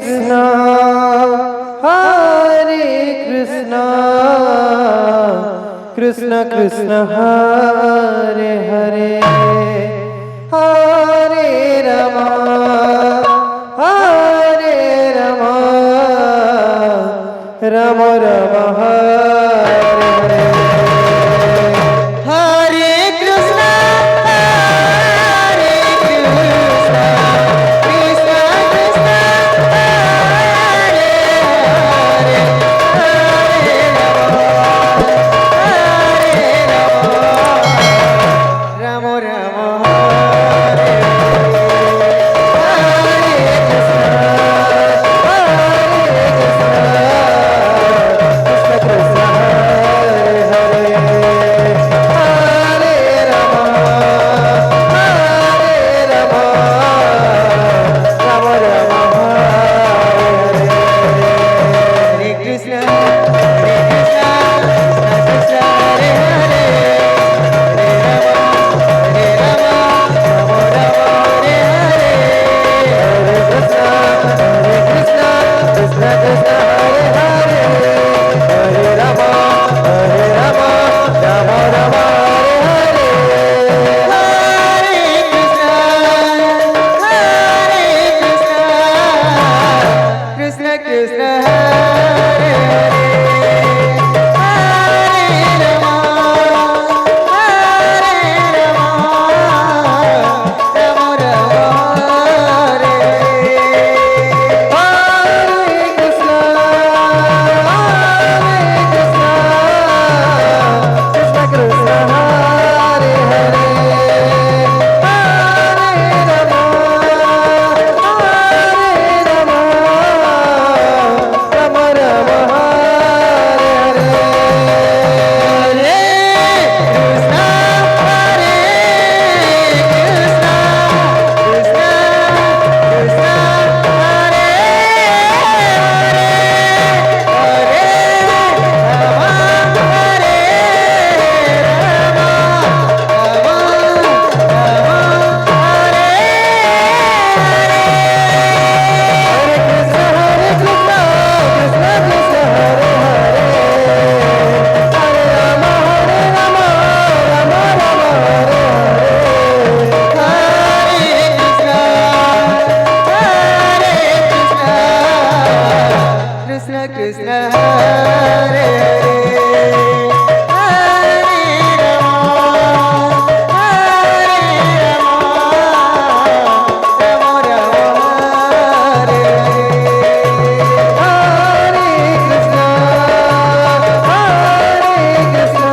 कृष्णा हरे कृष्णा कृष्ण कृष्ण हरे हरे हरे रमा हरे रमा रम रम हरे हरे हरे कृष्णा हरे कृष्णा कृष्ण कृष्ण हरे हरे हरे राम राम हरे हरे कृष्णा कृष्ण कृष्ण हरे हरे हरे राम राम राम हरे हरे कृष्ण कृष्ण कृष्ण हरे हरे हरे राम राम हरे हरे हरे कृष्ण कृष्ण कृष्ण हरे हरे हरे राम राम राम हरे हरे हरे कृष्ण कृष्ण कृष्ण हरे हरे हरे राम राम राम हरे हरे कृष्ण कृष्ण कृष्ण हरे हरे हरे राम राम राम हरे हरे हरे कृष्ण कृष्ण कृष्ण हरे हरे हरे राम हरे राम राम राम हरे हरे कृष्ण कृष्ण कृष्ण हरे हरे हरे राम राम राम हरे हरे हरे कृष्ण कृष्ण कृष्ण हरे हरे हरे राम राम राम हरे हरे हरे कृष्ण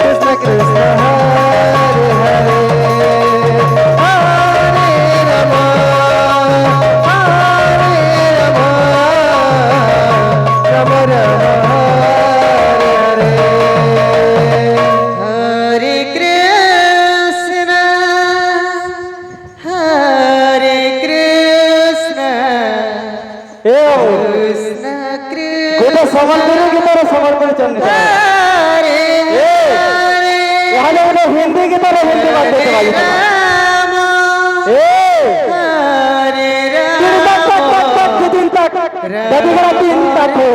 कृष्ण कृष्ण हरे हरे हरे राम राम राम हरे हरे हरे कृष्ण कृष्ण कृष्ण सवाल करेगी तरह सवाल कर चलने हरे हरे यहाँ लोग हिंदी की तरह हिंदी बात करते वाली राम हरे दिन तक ददी तीन तक हो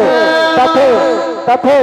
तथे तथे